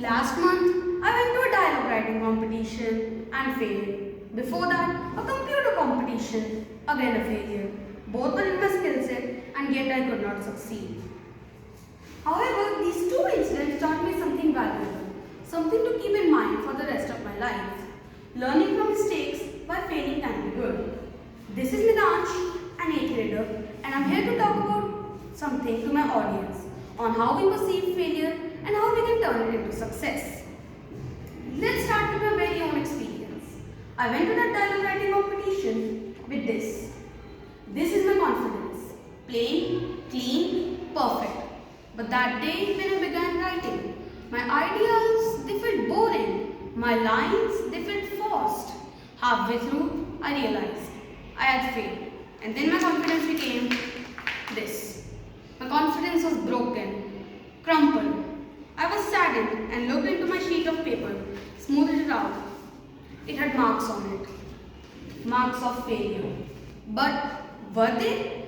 Last month, I went to a dialogue writing competition and failed. Before that, a computer competition, again a failure. Both were in my skill set and yet I could not succeed. However, these two incidents taught me something valuable, something to keep in mind for the rest of my life. Learning from mistakes while failing can be good. This is Midansh, an 8th grader, and I'm here to talk about something to my audience on how we perceive failure and how we can turn it into success. Let's start with my very own experience. I went to that dialogue writing competition with this. This is my confidence. Plain, clean, perfect. But that day when I began writing, my ideas, they felt boring. My lines, they felt forced. Halfway through, I realized I had failed. And then my confidence became this. My confidence was broken, crumpled. I was saddened and looked into my sheet of paper, smoothed it out. It had marks on it. Marks of failure. But were they?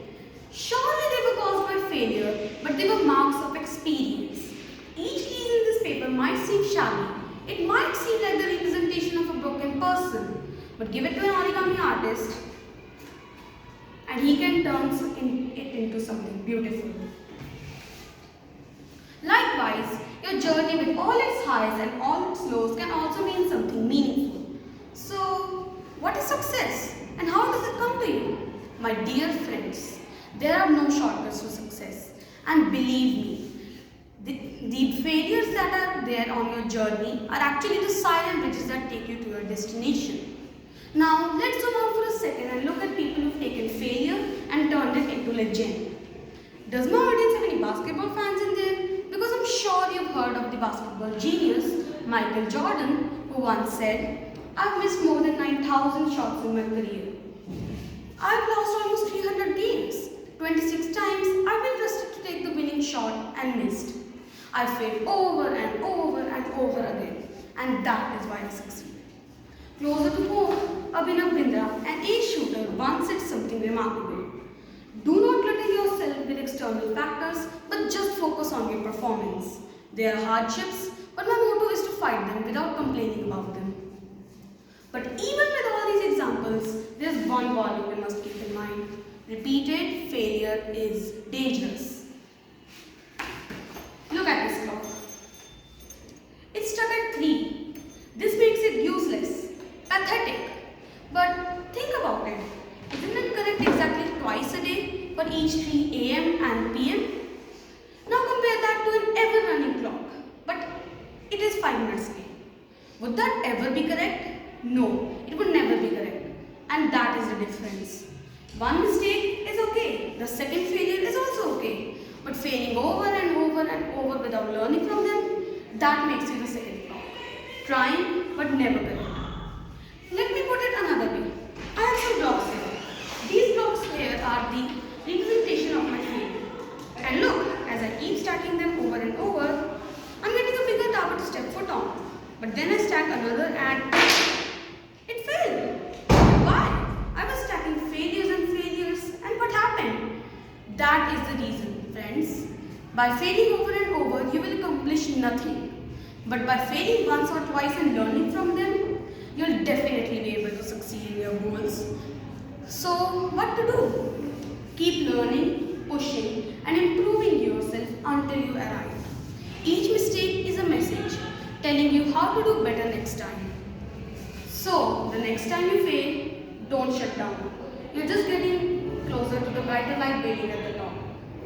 Surely they were caused by failure, but they were marks of experience. Each piece in this paper might seem shabby. It might seem like the representation of a broken person. But give it to an origami artist and he can turn it into something beautiful. Likewise, your journey with all its highs and all its lows can also mean something meaningful. So, what is success and how does it come to you? My dear friends, there are no shortcuts to success, and believe me, the failures that are there on your journey are actually the silent bridges that take you to your destination. Now, let's zoom out for a second and look at people who've taken failure and turned it into legend. Does my audience have any basketball fans in there? Because I'm sure you've heard of the basketball genius, Michael Jordan, who once said, "I've missed more than 9,000 shots in my career. I've lost almost 300 games. 26 times I've been trusted to take the winning shot and missed. I failed over and over and over again, and that is why I succeeded." Closer to home, Abhinav Bindra, an ace shooter, once said something remarkable. Do not clutter yourself with external factors, but just focus on your performance. There are hardships, but my motto is to fight them without complaining about them. But even with all these examples, there is one warning we must keep in mind. Repeated failure is dangerous. Look at this clock. It's stuck at 3. This makes it useless, pathetic. But think about it. Isn't it correct exactly twice a day for each 3 AM and PM? Now compare that to an ever-running clock, but it is 5 minutes late. Would that ever be correct? No, it would never be correct. And that is the difference. One mistake is okay. The second failure is also okay. But failing over and over and over without learning from them, that makes you the second clock. Trying but never correct. Let me put it another way. I have some blocks here. These blocks here are the representation of my failure. And look, as I keep stacking them over and over, I'm getting a bigger tower to step foot on. But then I stack another and it failed. Why? I was stacking failures and failures, and what happened? That is the reason, friends. By failing over and over, you will accomplish nothing. But by failing once or twice and learning from them, you'll definitely be able to succeed in your goals. So, what to do? Keep learning, pushing, and improving yourself until you arrive. Each mistake is a message telling you how to do better next time. So, the next time you fail, don't shut down. You're just getting closer to the brighter light waiting at the top.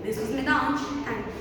This was Midansh. Thank you.